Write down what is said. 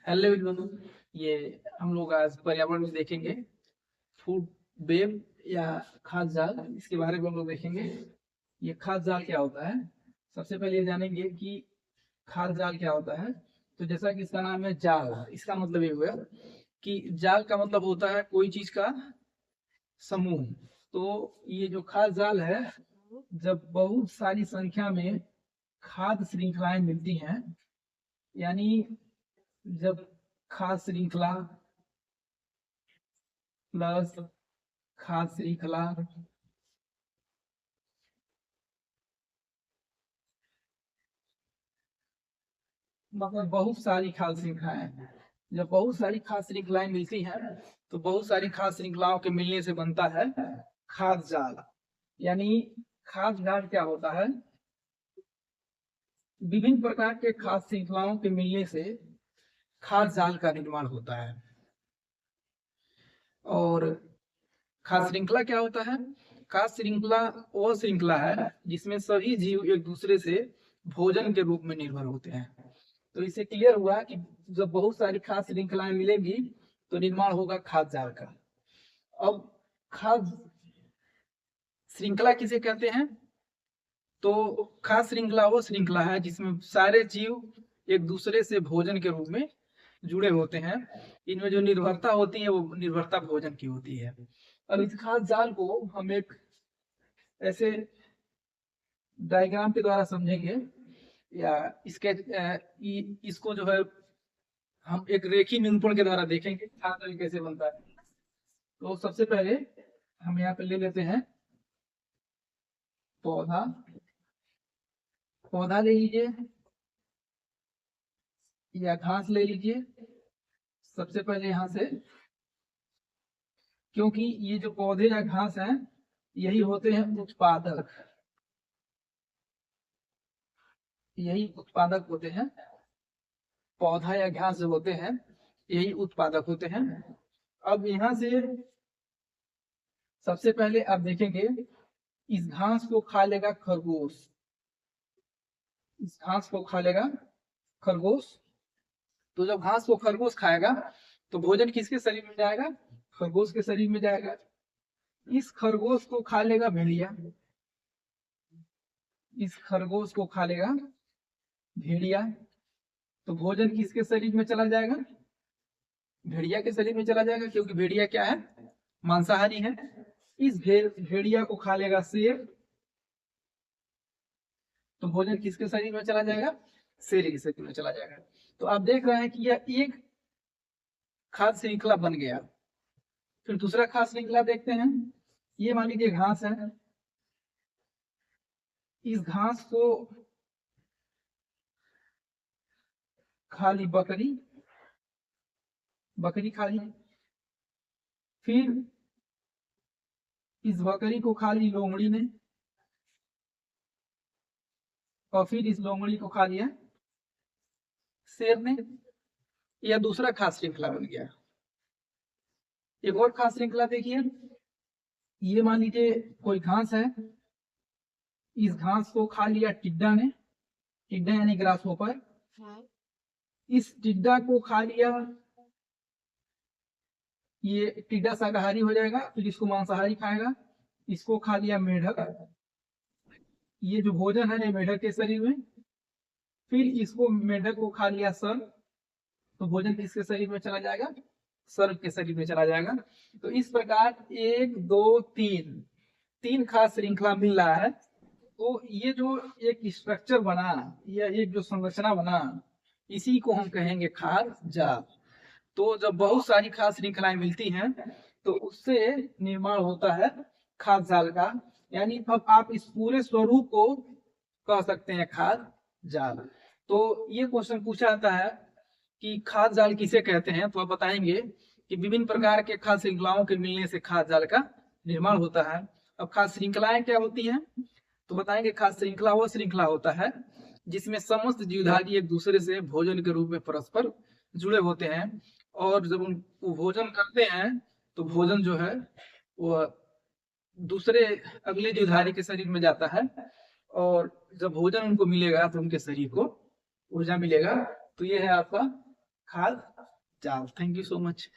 Hello everyone. ये हम लोग आज पर्यावरण में देखेंगे फूड वेब या खाद्य जाल, इसके बारे में हम लोग देखेंगे। ये खाद्य जाल क्या होता है, सबसे पहले ये जानेंगे कि खाद्य जाल क्या होता है। तो जैसा कि इसका नाम है जाल, इसका मतलब ये हुआ कि जाल का मतलब होता है कोई चीज का समूह। तो ये जो खाद्य जाल है, जब बहुत सारी संख्या में खाद्य श्रृंखलाएं मिलती हैं, यानी जब खाद्य श्रृंखला प्लस खाद्य श्रृंखला मतलब बहुत सारी खाद्य श्रृंखलाएं, जब बहुत सारी खाद्य श्रृंखलाएं मिलती हैं तो बहुत सारी खाद्य श्रृंखलाओं के मिलने से बनता है खाद्य जाल। यानी खाद्य जाल क्या होता है, विभिन्न प्रकार के खाद्य श्रृंखलाओं के मिलने से खाद्य जाल का निर्माण होता है। और खाद्य श्रृंखला क्या होता है, खाद्य श्रृंखला वो श्रृंखला है जिसमें सभी जीव एक दूसरे से भोजन के रूप में निर्भर होते हैं। तो इससे क्लियर हुआ कि जब बहुत सारी खाद्य श्रृंखलाएं मिलेगी तो निर्माण होगा खाद्य जाल का। अब खाद्य श्रृंखला किसे कहते हैं, तो खाद्य श्रृंखला वो श्रृंखला है जिसमें सारे जीव एक दूसरे से भोजन के रूप में जुड़े होते हैं। इनमें जो निर्भरता होती है वो निर्भरता भोजन की होती है। अब इस खाद्य जाल को हम एक ऐसे डायग्राम के द्वारा समझेंगे, या इसको जो है हम एक रेखीय निरूपण के द्वारा देखेंगे खाद्य जाल कैसे बनता है। तो सबसे पहले हम यहाँ पे ले लेते हैं पौधा। पौधा ले लीजिए या घास ले लीजिए। सबसे पहले यहाँ से, क्योंकि ये जो पौधे या घास हैं यही होते हैं उत्पादक, यही उत्पादक होते हैं। पौधा या घास जो होते हैं यही उत्पादक होते हैं। अब यहाँ से सबसे पहले आप देखेंगे इस घास को खा लेगा खरगोश, इस घास को खा लेगा खरगोश। तो जब घास को खरगोश खाएगा तो भोजन किसके शरीर में जाएगा, खरगोश के शरीर में जाएगा। इस खरगोश को खा लेगा भेड़िया, इस खरगोश को खा लेगा भेड़िया। तो भोजन किसके शरीर में चला जाएगा, भेड़िया के शरीर में चला जाएगा, क्योंकि भेड़िया क्या है, मांसाहारी है। इस भेड़िया को खा लेगा शेर, तो भोजन किसके शरीर में चला जाएगा, शेर के शरीर में चला जाएगा। तो आप देख रहे हैं कि यह एक खाद्य श्रृंखला बन गया। फिर दूसरा खाद्य श्रृंखला देखते हैं। ये मान लीजिए घास है, इस घास को खा ली बकरी, बकरी खा ली। फिर इस बकरी को खा ली लोमड़ी ने, और फिर इस लोमड़ी को खा लिया शेर ने। यह दूसरा खाद्य श्रृंखला बन गया। एक और खाद्य श्रृंखला देखिए, ये मान लीजिए कोई घास है, इस घास को खा लिया टिड्डा ने, टिड्डा यानी ग्रास होपर। इस टिड्डा को खा लिया, ये टिड्डा शाकाहारी हो जाएगा, फिर इसको मांसाहारी खाएगा। इसको खा लिया मेढक, ये जो भोजन है ये मेढक के शरीर में। फिर इसको मेढक को खा लिया सर्प, तो भोजन किसके शरीर में चला जाएगा, सर्प के शरीर में चला जाएगा। तो इस प्रकार 1 2 3 तीन खास श्रृंखला मिल रहा है। तो ये जो एक स्ट्रक्चर बना, या एक जो संरचना बना, इसी को हम कहेंगे खाद्य जाल। तो जब बहुत सारी खाद्य श्रृंखलाएं मिलती हैं तो उससे निर्माण होता है खाद्य जाल का। यानी अब आप इस पूरे स्वरूप को कह सकते हैं खाद्य जाल। तो ये क्वेश्चन पूछा जाता है कि खाद्य जाल किसे कहते हैं, तो आप बताएंगे कि विभिन्न प्रकार के खाद्य श्रृंखलाओं के मिलने से खाद्य जाल का निर्माण होता है। अब खाद्य श्रृंखलाएं क्या होती हैं, तो बताएंगे खाद्य श्रृंखला वो श्रृंखला होता है जिसमें समस्त जीवधारी एक दूसरे से भोजन के रूप में परस्पर जुड़े होते हैं। और जब वो भोजन करते हैं तो भोजन जो है वो दूसरे अगले जीवधारी के शरीर में जाता है, और जब भोजन उनको मिलेगा तो उनके शरीर को ऊर्जा मिलेगा। तो ये है आपका खाद्य चल थैंक यू सो मच।